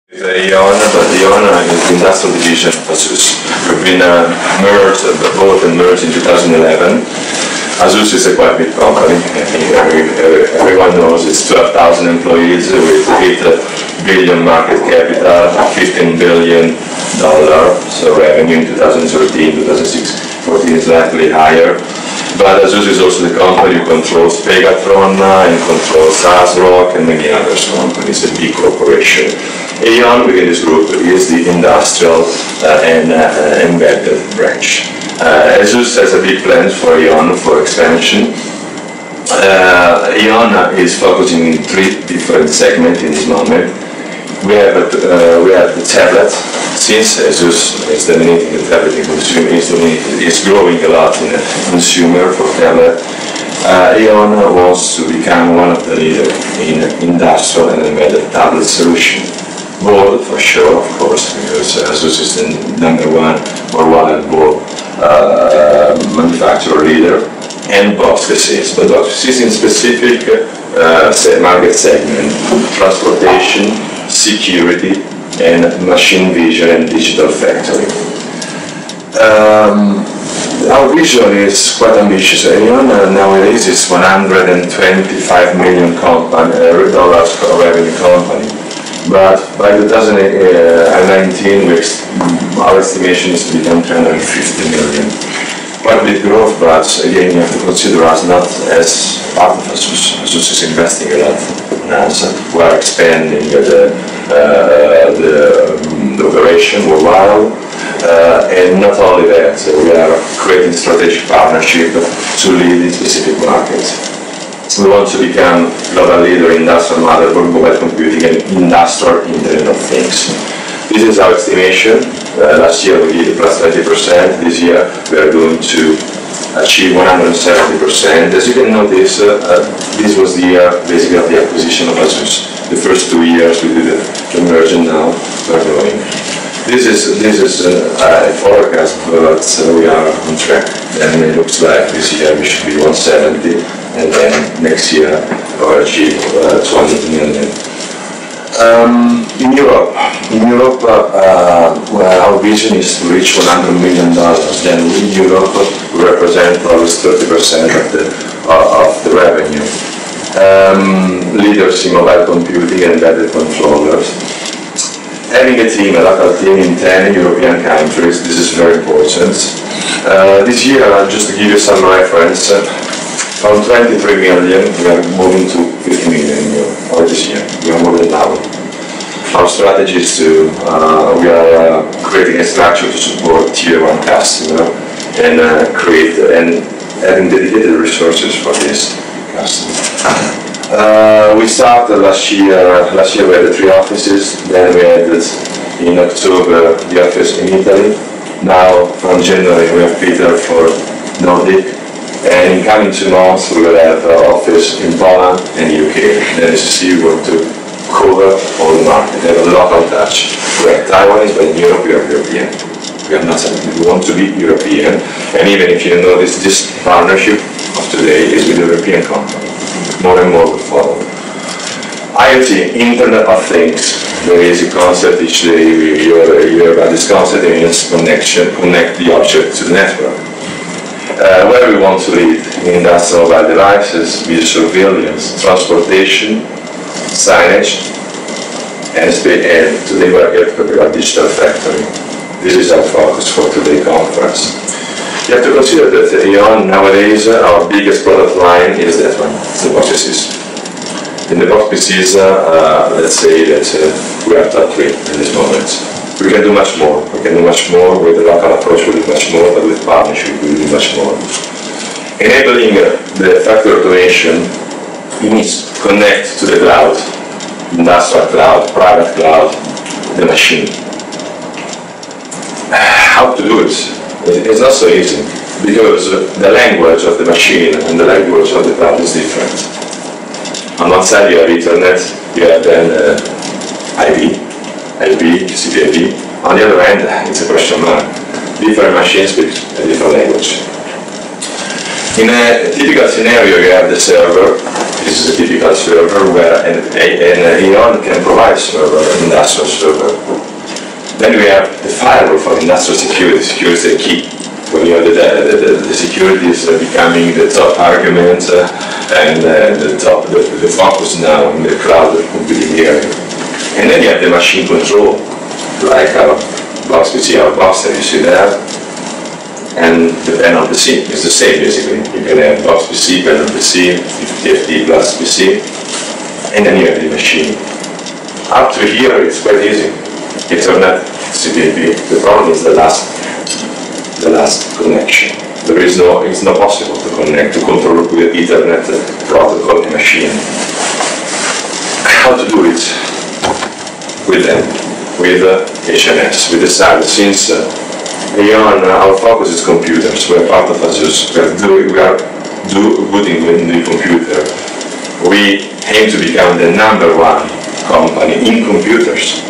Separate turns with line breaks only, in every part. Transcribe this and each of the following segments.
AAEON, but AAEON is the industrial division of ASUS. We've been merged in 2011. ASUS is a quite big company. Everyone knows it's 12,000 employees with 8 billion market capital, $15 billion. So revenue in 2013, 2014 is slightly higher. But ASUS is also the company who controls Pegatron and controls ASRock and many other companies, a big corporation. AAEON within this group is the industrial and embedded branch. ASUS has a big plan for AAEON for expansion. AAEON is focusing in 3 different segments in this moment. We have the tablet. Since ASUS is dominating the tablet in consumer, is growing a lot in consumer for tablet. AAEON wants to become one of the leaders in industrial and embedded tablet solution. Board for sure, of course, because ASUS is the #1 worldwide board manufacturer leader, and box PCs. But box PCs in specific market segment: transportation, security, and machine vision and digital factory. Our vision is quite ambitious. AAEON nowadays is $125 million dollars revenue company. But by 2019, our estimation is to become 350 million. Quite a big growth, but again, you have to consider us not as part of ASUS. ASUS is investing a lot in us. We are expanding the operation worldwide, and not only that, we are creating strategic partnership to lead in specific markets. We want to become global leader in industrial motherboard, mobile computing, and industrial Internet of Things. This is our estimation. Last year we did plus 20%. This year we are going to achieve 170%. As you can notice, this was the year basically of the acquisition of ASUS. The first 2 years we did the merger, now we're growing. This is a forecast, but we are on track. And it looks like this year we should be 170, and then next year we'll achieve 200 million. In Europe, our vision is to reach $100 million. Then in Europe, we represent almost 30% of the revenue. Leaders in mobile computing and embedded controllers. Having a team, a local team in 10 European countries, this is very important. This year, just to give you some reference, from 23 million, we are moving to 50 million euro this year. We are more than double. Our strategy is to, we are creating a structure to support tier 1 customer and having dedicated resources for this customer. We started last year we had 3 offices, then we added in October the office in Italy. Now from January we have Peter for Nordic, and in coming 2 months we will have an office in Poland and UK. Then as you see, we want to cover all the market, have a local touch. We are Taiwanese, but in Europe we are European. We are not, we want to be European, and even if you notice, this partnership of today is with a European company. More and more will follow. IoT, Internet of Things. There is a concept each day you hear about this concept. It means connect the object to the network. Where we want to lead in industrial mobile devices, video surveillance, transportation, signage, and today we are here to talk about digital factory. This is our focus for today's conference. You have to consider that AAEON nowadays, our biggest product line is that one, the box PCs. In the box PCs, let's say that we are top 3 at this moment. We can do much more. We can do much more with the local approach. We do much more, but with partnership we do much more. Enabling the factory automation, it means connect to the cloud, industrial cloud, private cloud, the machine. How to do it? It's not so easy, because the language of the machine and the language of the cloud is different. On one side you have Ethernet, you have then IP, TCP/IP. On the other hand, it's a question mark. Different machines speak a different language. In a typical scenario, you have the server, you This is a typical server where an AAEON can provide server, an industrial server. Then we have the firewall for industrial security. Security is the key. When you have the security is becoming the top argument and the focus now in the cloud computing area. And then you have the machine control, like our box PC, our box that you see there. And the panel PC is the same basically. You can have box PC, panel PC, TFT plus PC, and then you have the machine. Up to here it's quite easy. Ethernet, CPP. The problem is the last connection. It's not possible to connect, to control with Ethernet protocol a machine. How to do it? With them, with HMS. We decided since AAEON, our focus is computers. We are part of ASUS. We are putting in the computer. We aim to become the #1 company in computers.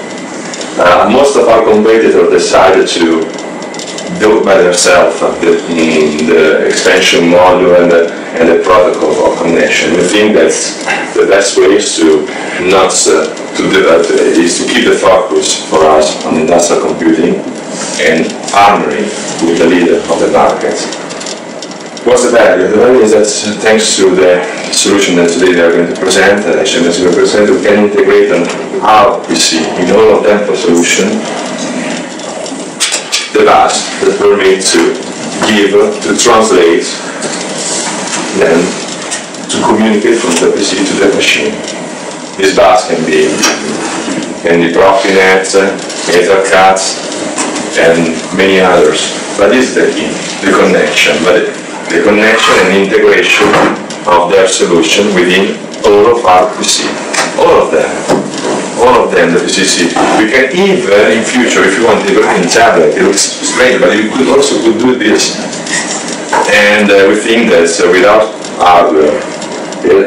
Most of our competitors decided to do it by themselves, the extension module and the protocol for connection. We think that the best way is to keep the focus for us on industrial computing and partnering with the leader of the market. What's the value? The value is that thanks to the solution that today they are going to present, that HMS will present, we can integrate on our PC in all of them for solution the bus that permit to give, to translate, then to communicate from the PC to the machine. This bus can be Profinet, Ethercat, and many others. But this is the key, the connection. But the connection and integration of their solution within all of our PC. All of them. All of them, the PCC. We can even, in future, if you want, even in tablet, it looks strange, but you could also do this. And we think that without hardware,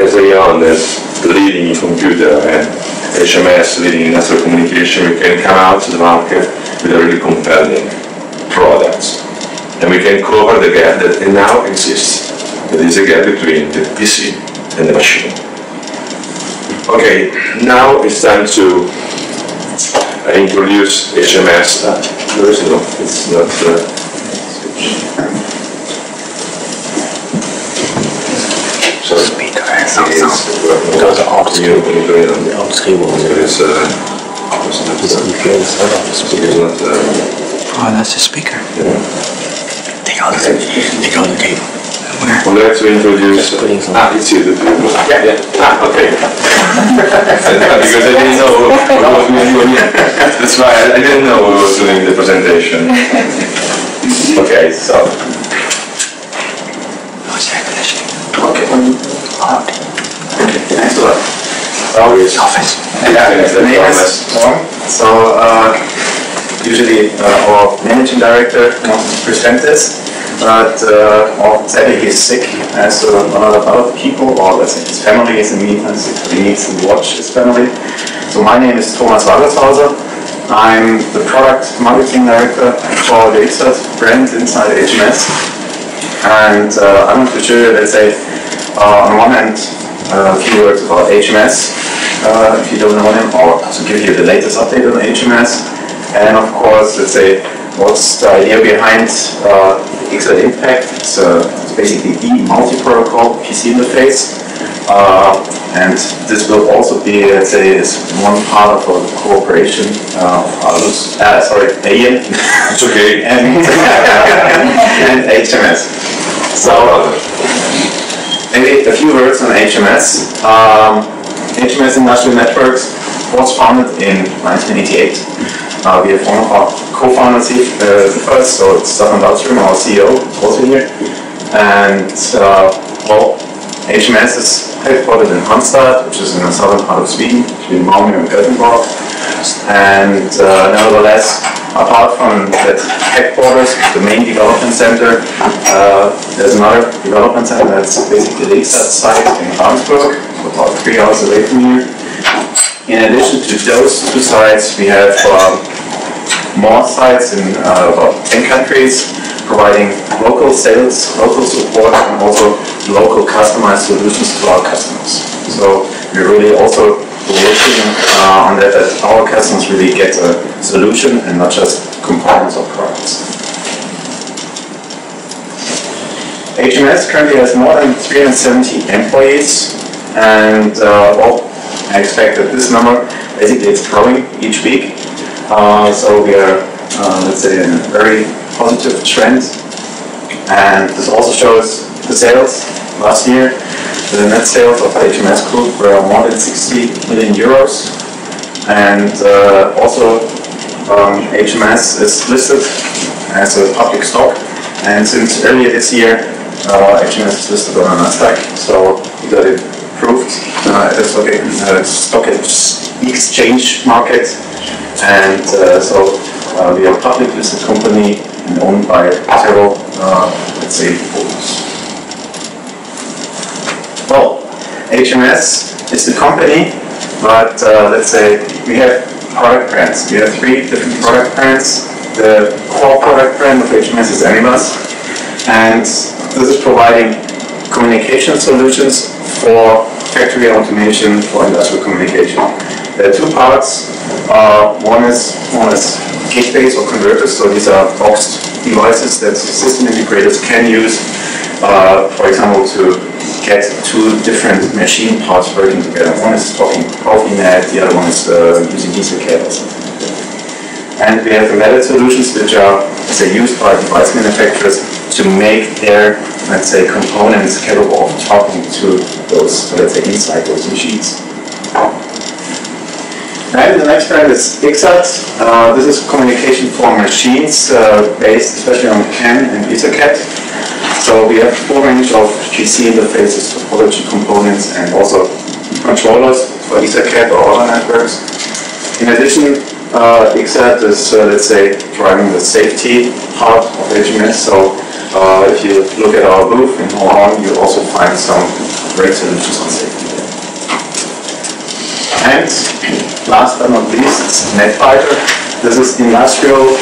as AAEON is leading in computer and HMS leading in industrial communication, we can come out to the market with a really compelling product. And we can cover the gap that now exists. There is a gap between the PC and the machine. Okay, now it's time to introduce HMS. There is no, it's not. Sorry.
Speaker. Dat is afgeschreven. Oh, that's the speaker. Take out the cable.
Where? We'd like to introduce. It's you. Yeah. Okay. Because I didn't know what was doing. That's why I didn't know who was doing the presentation. Okay, so. Okay. Thanks a lot. Always. Office.
The name is Tom. So usually our managing director wants to present this, but sadly he's sick, as a lot of other people, or let's say his family is in the meantime sick, so he needs to watch his family. So my name is Thomas Wallershauser. I'm the product marketing director for the Ixert brand inside HMS, and I want to show you, let's say, on one hand, a few words about HMS, if you don't know him, or to give you the latest update on HMS, and of course, let's say, what's the idea behind Ixert Impact. It's basically the multi-protocol PC interface, and this will also be, let's say, is one part of a cooperation of AAEON.
It's okay.
and HMS. So, maybe a few words on HMS. HMS Industrial Networks was founded in 1988. We have one of our co-founders here, the first, so it's Stefan Dahlström, our CEO, also here. And well, HMS is headquartered in Halmstad, which is in the southern part of Sweden, between Malmö and Gothenburg. And nevertheless, apart from that headquarters, the main development center, there's another development center that's basically the Ixert site in Ravensburg, about 3 hours away from here. In addition to those two sites, we have more sites in about 10 countries, providing local sales, local support, and also local customized solutions to our customers. So we're really also working on that our customers really get a solution and not just components or products. HMS currently has more than 370 employees, and I expect that this number basically is growing each week. So we are, let's say, in a very positive trend. And this also shows the sales last year. The net sales of HMS Group were more than 60 million euros. And also HMS is listed as a public stock. And since earlier this year, HMS is listed on a Nasdaq. So we got it approved at the stock exchange market. And so we are a public listed company and owned by several, let's say, holders. Well, HMS is the company, but let's say we have product brands. We have 3 different product brands. The core product brand of HMS is Animas, and this is providing communication solutions for factory automation, for industrial communication. There are 2 parts. One is gateways or converters, so these are boxed devices that system integrators can use, for example, to get 2 different machine parts working together. One is talking Profinet, the other one is using diesel cables. And we have embedded solutions which are, let's say, used by device manufacturers to make their, let's say, components capable of talking to those, let's say, inside those machines. And the next brand is IXAT. This is communication for machines based especially on CAN and EtherCAT. So we have a full range of GC interfaces, topology components, and also controllers for EtherCAT or other networks. In addition, IXAT is, let's say, driving the safety part of HMS. So if you look at our booth in Hall 1, you'll also find some great solutions on safety. And last but not least, NetFighter. This is industrial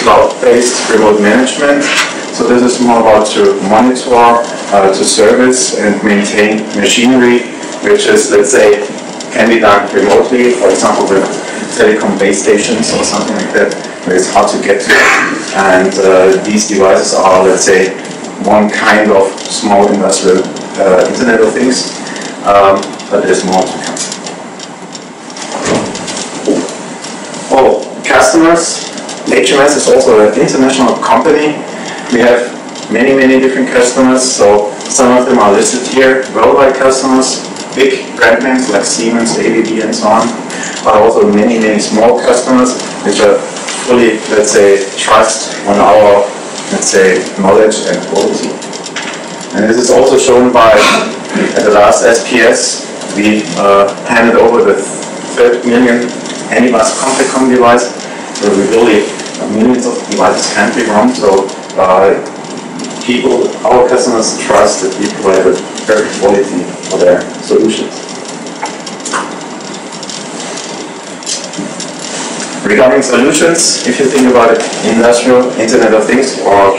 cloud-based remote management. So this is more about to monitor, to service and maintain machinery, which is, let's say, can be done remotely, for example, with telecom base stations or something like that, where it's hard to get to. And these devices are, let's say, one kind of small industrial Internet of Things, but there's more to come. Oh, customers. HMS is also an international company. We have many, many different customers. So some of them are listed here, worldwide customers, big brand names like Siemens, ABB, and so on. But also many, many small customers which are fully, let's say, trust on our, let's say, knowledge and quality. And this is also shown by, at the last SPS, we handed over the 3rd million Animas Complecom device. So we really, millions of devices can be run. So people, our customers trust that we provide a very quality for their solutions. Regarding solutions, if you think about it, industrial Internet of Things, or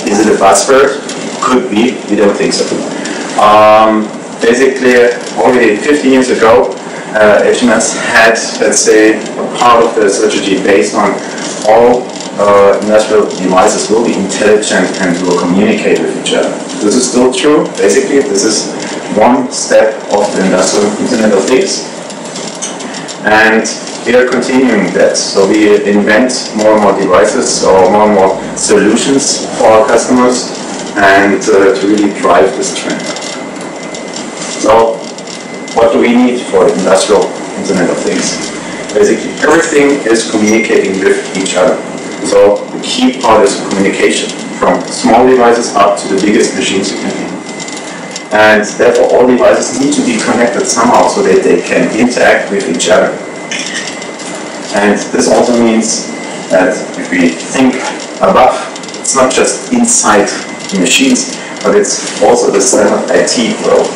is it a buzzword? Could be, we don't think so. Basically, already 15 years ago, HMS had, let's say, a part of the strategy based on all industrial devices will be intelligent and will communicate with each other. This is still true. Basically, this is one step of the industrial Internet of Things. And we are continuing that. So we invent more and more devices or more and more solutions for our customers and to really drive this trend. So what do we need for the industrial Internet of Things? Basically, everything is communicating with each other. So the key part is communication, from small devices up to the biggest machines you can have. And therefore all devices need to be connected somehow so that they can interact with each other. And this also means that if we think above, it's not just inside the machines, but it's also the standard IT world.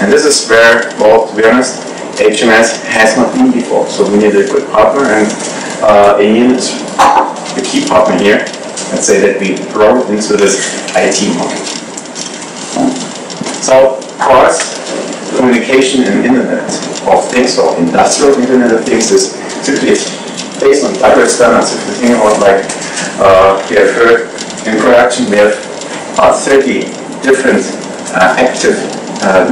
And this is where, well, to be honest, HMS has not been before. So we need a good partner, and AAEON is the key partner here. Let's say that we grow into this IT market. So for us, communication and Internet of Things, or industrial Internet of Things, is simply based on diverse standards. If you think about, like we have heard in production, we have 30 different active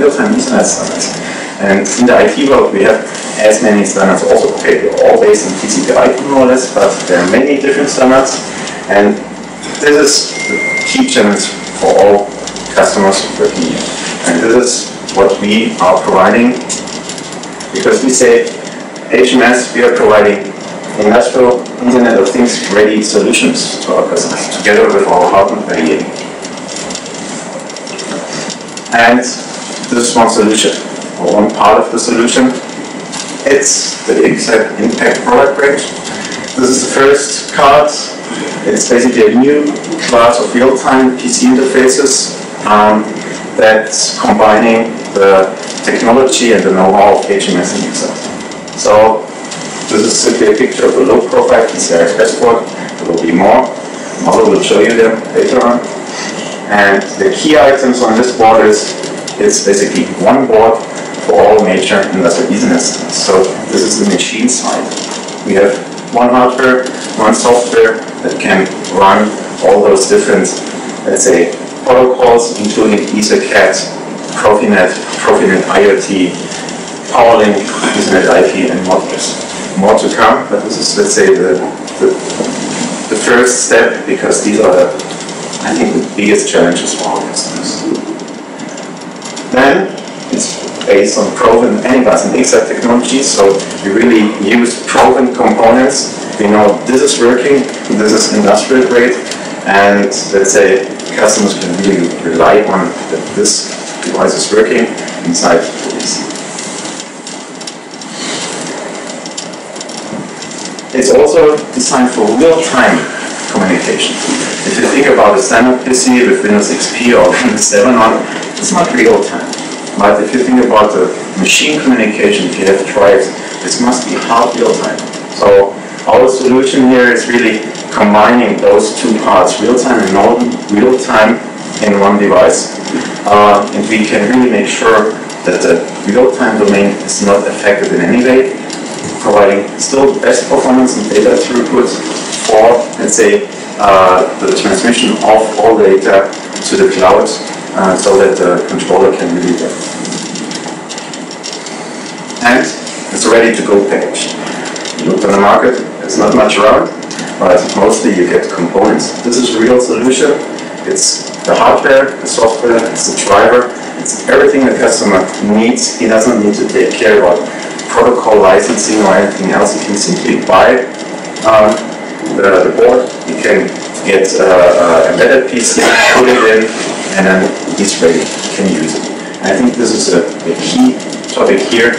real-time Ethernet standards. And in the IT world, we have as many standards also. Okay, they're all based on TCP/IP more or less, but there are many different standards. And this is the key challenge for all customers working here. And this is what we are providing, because we say HMS, we are providing industrial Internet of Things ready solutions to our customers, together with our partner AAEON. And this is one solution, or one part of the solution. It's the Exact Impact product range. This is the first card. It's basically a new class of real-time PC interfaces that's combining the technology and the know-how of HMS and Exact. So this is simply a picture of a low-profile PCI board. There will be more. Mother will show you them later on. And the key items on this board is it's basically one board for all major industrial Ethernet standards. So this is the machine side. We have one hardware, one software that can run all those different, let's say, protocols, including EtherCAT, Profinet, Profinet IoT, PowerLink, Ethernet IP, and modules. More to come, but this is, let's say, the first step, because these are the, I think, the biggest challenges for our customers. Then it's based on proven Anybus and Exact technologies, so we really use proven components. We know this is working, this is industrial grade, and let's say customers can really rely on that this device is working inside the PC. It's also designed for real-time communication. If you think about a standard PC with Windows XP or Windows 7 on, it's not real-time. But if you think about the machine communication, if you have drives, this must be hard real-time. So our solution here is really combining those two parts, real-time and non-real-time, in one device. And we can really make sure that the real-time domain is not affected in any way, providing still the best performance and data throughput for, let's say, the transmission of all data to the cloud, so that the controller can really work. And it's a ready-to-go package. You look on the market, there's not much around, but mostly you get components. This is a real solution. It's the hardware, the software, it's the driver, it's everything the customer needs. He doesn't need to take care about protocol licensing or anything else. He can simply buy the board, he can get an embedded PC, put it in, and then he's ready, he can use it. And I think this is a key topic here,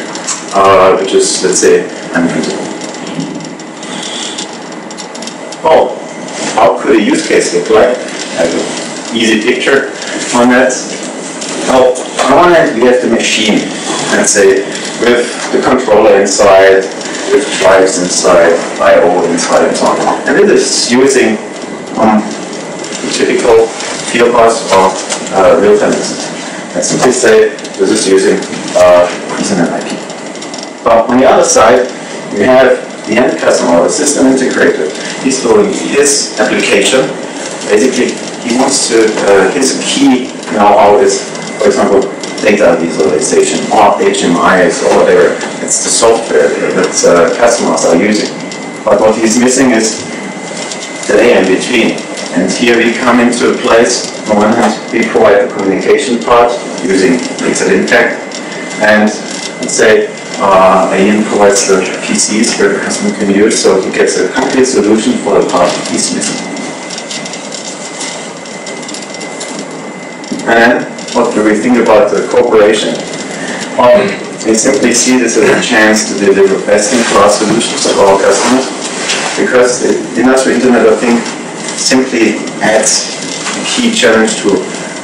which is, let's say, unbeatable. Oh, how could a use case look like? I have an easy picture on that. Well, on one hand, we have the machine, let's say, with the controller inside, with drives inside, I/O inside, and so on. And it is using the typical field bus or real-time business. Let's simply say this is using Ethernet IP. But on the other side, we have the end customer, or the system integrator. He's building his application. Basically, he wants to, his key know-how is, for example, data visualization or HMIs or whatever. It's the software that customers are using. But what he's missing is the layer in between. And here we come into a place. On one hand, we provide the communication part using Exact Impact, and let's say AAEON provides the PCs where the customer can use, so he gets a complete solution for the part he's missing. And what do we think about the cooperation? We simply see this as a chance to deliver best-in-class solutions to our customers, because the industrial Internet of Things simply adds a key challenge to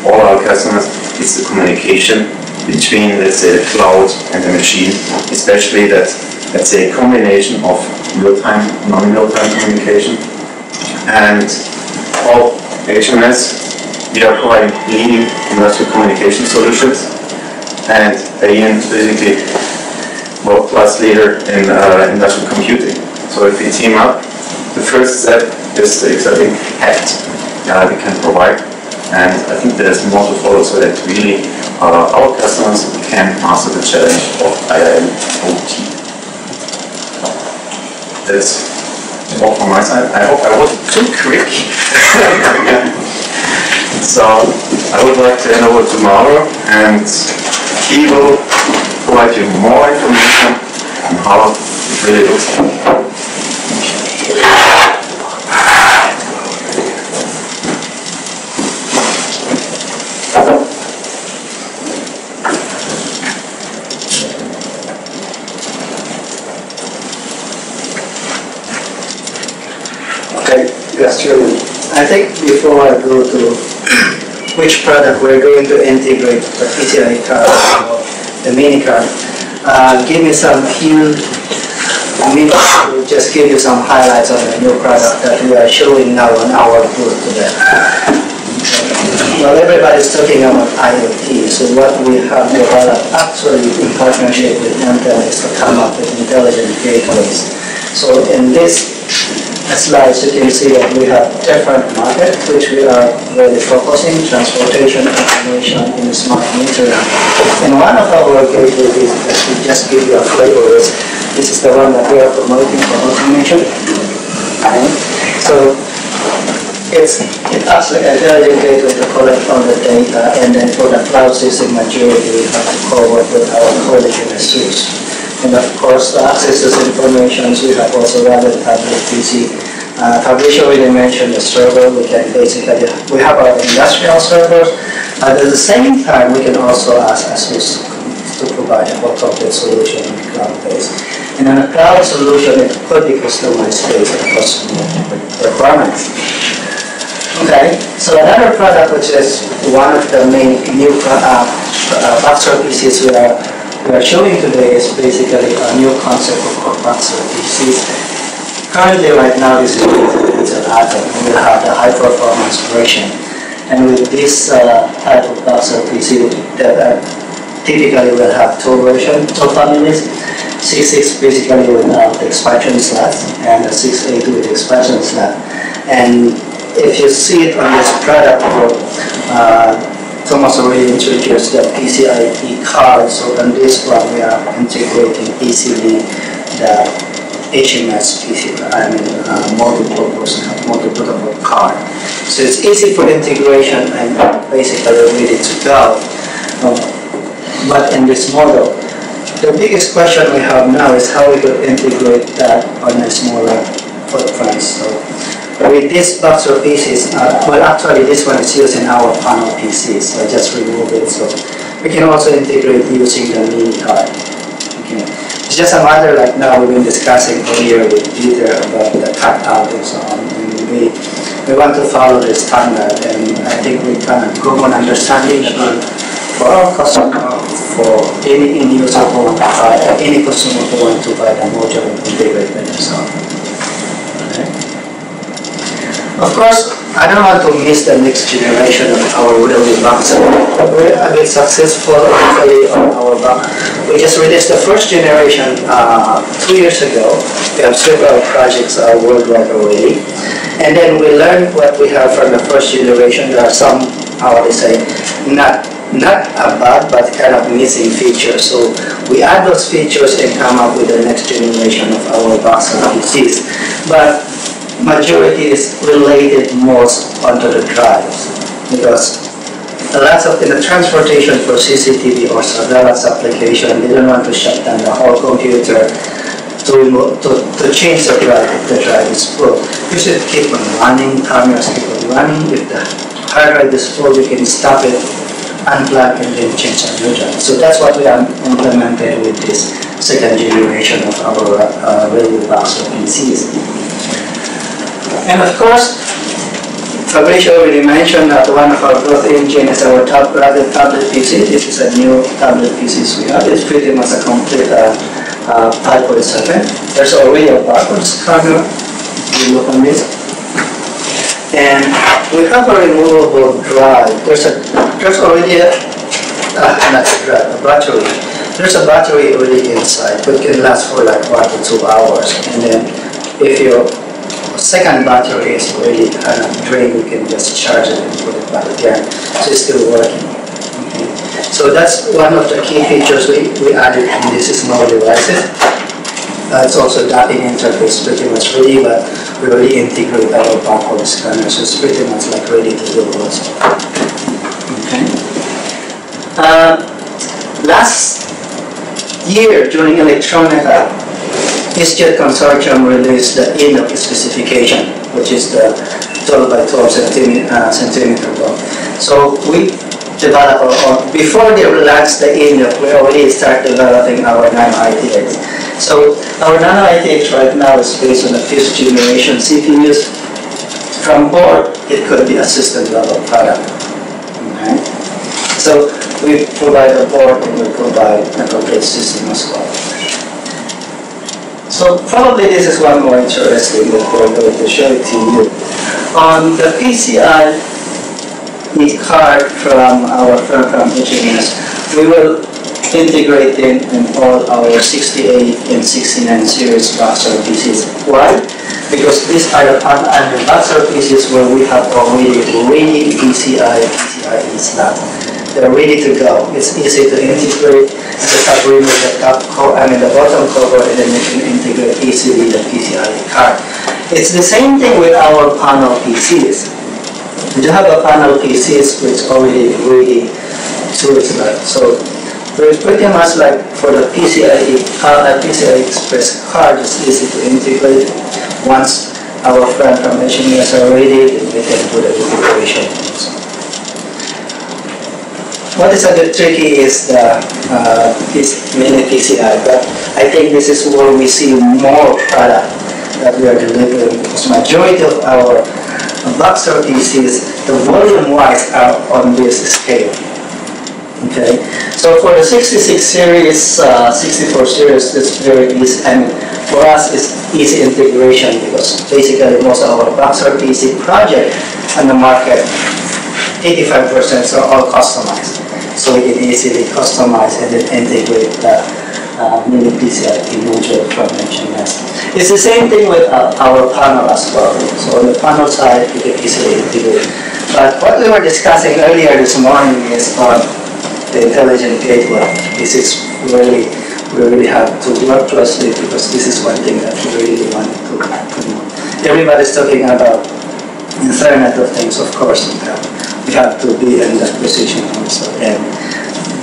all our customers. It's the communication between, let's say, the cloud and the machine, especially that, let's say, a combination of real-time, non-real-time communication. And HMS we are providing leading industrial communication solutions, and AAEON is basically world-class leader in industrial computing. So if we team up, the first step is the exciting heft we can provide, and I think there's more to follow so that really our customers can master the challenge of IIoT. That's all from my side. I hope I wasn't too quick. So I would like to hand over to Mauro, and he will provide you more information on how it really looks like.
Okay, yes, Julian. I think before I go to which product we're going to integrate the PCI card or the mini card, give me some few minutes to just give you some highlights on the new product that we are showing now on our booth today. Well, everybody's talking about IoT, so what we have developed actually in partnership with Intel is to come up with intelligent gateways. So in this slides, you can see that we have different markets which we are really focusing: transportation, automation, and smart metering. And one of our gateways, to just give you a flavor, is this is the one that we are promoting for automation. Okay. So it's actually a intelligent gateway to collect all the data, and then for the cloud system majority, we have to co-work with our colleague in the switch. And of course, to access those information, we have also rather tablet PC. Fabricio already mentioned the server. We can basically, we have our industrial servers, but at the same time, we can also ask ASUS to provide a more complete solution on the cloud base. And in a cloud solution, it could be customized based on customer requirements. Okay, so another product which is one of the main new Baxter PCs we are showing today is basically a new concept of Baxter PCs. Currently, right now, this is an Atom. We will have the high-performance version, and with this type of Baxter PC, typically we'll have two versions, two families. 6.6 basically without the expansion slots, and the 6.8 with expansion slot. And if you see it on this product, Thomas already introduced the PCIe card, so on this one we are integrating easily the HMS multi-protocol card. So it's easy for integration and basically ready to go. But in this model, the biggest question we have now is how we could integrate that on a smaller footprint. So with this box of PCs, well actually this one is using our panel PCs, so I just remove it. So we can also integrate using the mini card. Okay. It's just a matter like now we've been discussing earlier with Peter about the cutout and so on. And we want to follow the standard, and I think we can common understanding for our customer, for any end user who want to buy, any customer who want to buy the module and integrate by themselves. Okay. Of course, I don't want to miss the next generation of our really box. We're a bit successful actually on our box. We just released the first generation 2 years ago. We have several projects worldwide already. And then we learned what we have from the first generation. There are some, how would I say, not a bad, but kind of missing features. So we add those features and come up with the next generation of our box and PCs. But majority is related most onto the drives, because lots of in the transportation for CCTV or surveillance application, they don't want to shut down the whole computer to change the drive if the drive is full. You should keep on running, cameras keep on running. If the hard drive is full, you can stop it, unplug, and then change a new drive. So that's what we have implemented with this second generation of our radio box of PCs. And of course, Fabricio already mentioned that one of our growth engine is our tablet PC. This is a new tablet PC we have. It's pretty much a complete 5.7. There's already a barcode scanner. You look on this. And we have a removable drive. There's already not a drive, a battery. There's a battery already inside, but it can last for like 1 to 2 hours. And then if your second battery is already drained, you can just charge it and put it back again. So it's still working. Okay. So that's one of the key features we added in this small devices. It's also docking interface pretty much ready, but we already integrate our barcode scanner, so it's pretty much like ready to go also. Okay. Last year during Electronica, EasyJet Consortium released the ENOC specification, which is the 12 by 12 centimeter bomb. So we developed before they launched the ENOC, we already started developing our Nano ITX. So our Nano ITX right now is based on the 5th generation CPUs. From board, it could be a system level product. Okay. So we provide a board and we provide a complete system as well. So probably this is one more interesting that we're going to show it to you. On the PCI card from our firm from HMS, we will integrate in all our 68 and 69 series Boxer PCs. Why? Because these are the Boxer PCs where we have already ready PCI slot. They're ready to go. It's easy to integrate. Just have to remove the the bottom cover, and then you can integrate easily the PCI card. It's the same thing with our panel PCs. We do have a panel PCs which already ready to slot. So it's pretty much like for the PCI Express card, it's easy to integrate. Once our friend from HMS are ready, then we can do the integration. What is a bit tricky is the mini PCI, but I think this is where we see more product that we are delivering, because majority of our Boxer PCs, the volume-wise are on this scale. Okay, so for the 66 series, 64 series, it's very easy, and for us it's easy integration, because basically most of our Boxer PC project on the market, 85% are all customized. So we can easily customize and then integrate the mini PCI module from HMS. It's the same thing with our panel as well. So on the panel side, we can easily integrate. But what we were discussing earlier this morning is on the intelligent gateway. This is really, we really have to work closely, because this is one thing that we really want to promote. Everybody's talking about Internet of Things, of course. We have to be in that position also. And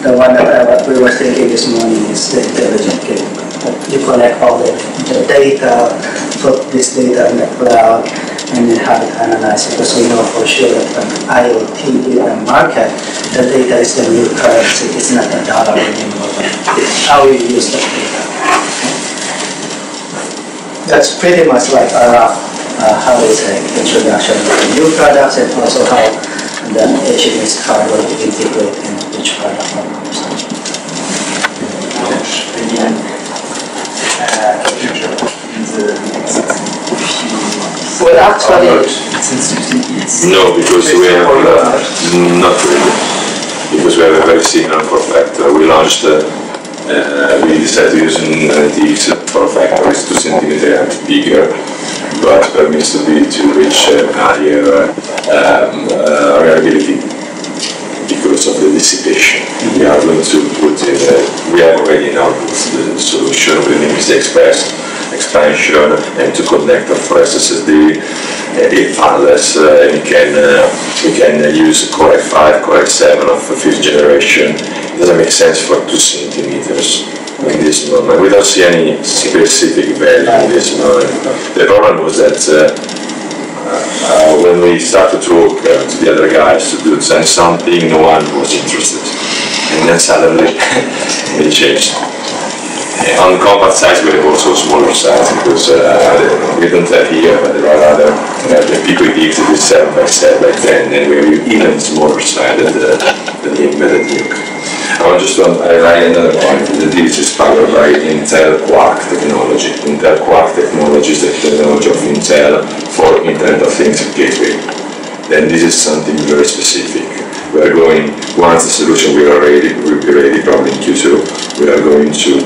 the one that what we were thinking this morning is the intelligent gateway. You collect all the data, put this data in the cloud, and then have it analyzed, because we know for sure that when IoT data market, the data is the new currency. It's not a dollar anymore. It's how you use that data. That's pretty much like our how is an introduction to new products, and also how the HMS card will integrate in each product. Well, actually,
no, because we have not really, because we have a very similar form factor. We launched, we decided to use an NTX form factor, it's 2 centimeters bigger, but permits to reach higher reliability because of the dissipation. We are going to put in, we have already now the solution with the PCI Express expansion, and to connect for SSD if unless we can use Core i5, Core i7 of 5th generation. It doesn't make sense for 2 centimeters in this moment. We don't see any specific value in this moment. The problem was that when we started to talk to the other guys to design something, no one was interested. And then suddenly it changed. On compact size, we have also smaller size, because we don't have here, but there are other people gigs that is 7 by 7 by 10, and we have even smaller size than the embedded nuke. I want just to highlight another point, that this is powered by Intel Quark technology. Intel Quark technology is the technology of Intel for Internet of Things gateway. And this is something very specific. We are going, once the solution will be ready, probably in Q2, we are going to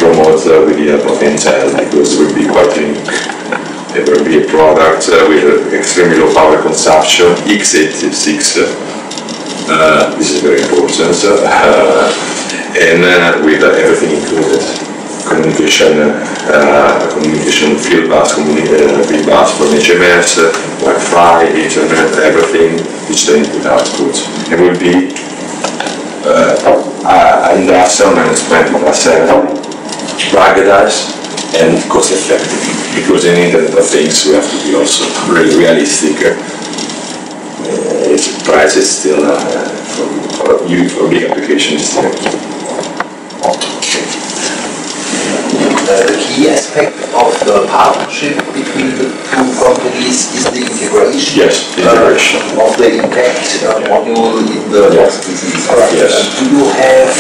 promote with the help of Intel, because it will be quite unique. It will be a product with extremely low power consumption, x86. This is very important. And with everything included. Communication field bus, field bus from HMS, Wi-Fi, Internet, everything, digital input output. It will be industrial -20%, ruggedized and cost effective. Because in Internet of Things we have to be also really realistic. Price is still for big applications still.
The key aspect of the partnership between the two companies is the integration.
Yes, integration.
Of the impact module in the box business.
Yes.
Do you have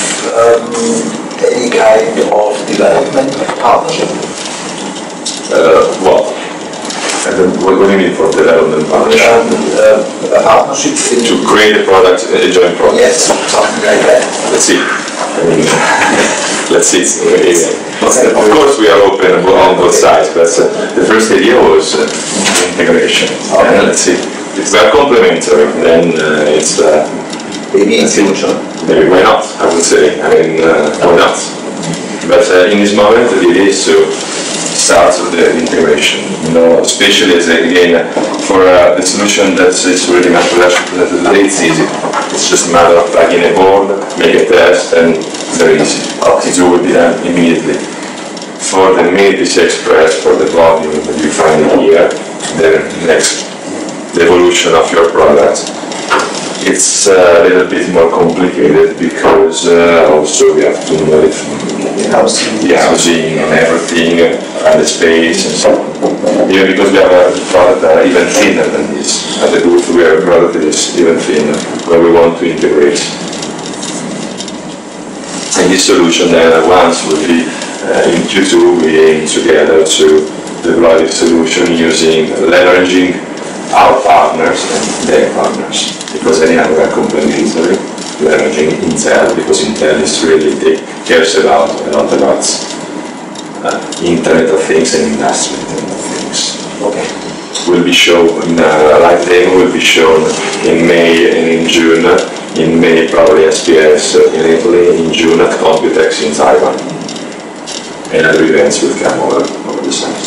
any kind of development partnership?
Well, what do you mean for development partnership?
A partnership
To create a product, a joint product?
Yes, something like that.
Let's see. Let's see. Of course, we are open on both sides, but the first idea was integration.
Okay.
And let's see. If we are complementary, then it's
maybe in future.
maybe why not? I would say. I mean, why not? But in this moment, the idea is to start with the integration. You know, especially as again for the solution that is already mass production presented today, it's easy. It's just a matter of plugging a board, make a test, and it's very easy. It will be done immediately. For the Mini PCI Express, for the volume that you find here, the next evolution of your product, it's a little bit more complicated because also we have to know it from the housing and everything, and the space and so on. Even because we have a product that are even thinner than this. At the booth we have a product that is even thinner, where we want to integrate. And this solution then once will be in Q2, we aim together to deploy this solution leveraging our partners and their partners. Because anyhow we are complementary, leveraging Intel, because Intel is really cares about a lot about Internet of Things and industrial Internet of Things.
Okay.
Will be shown live demo will be shown in May and in June. In May probably SPS in Italy, in June at Computex in Taiwan. And other events will come over the summer.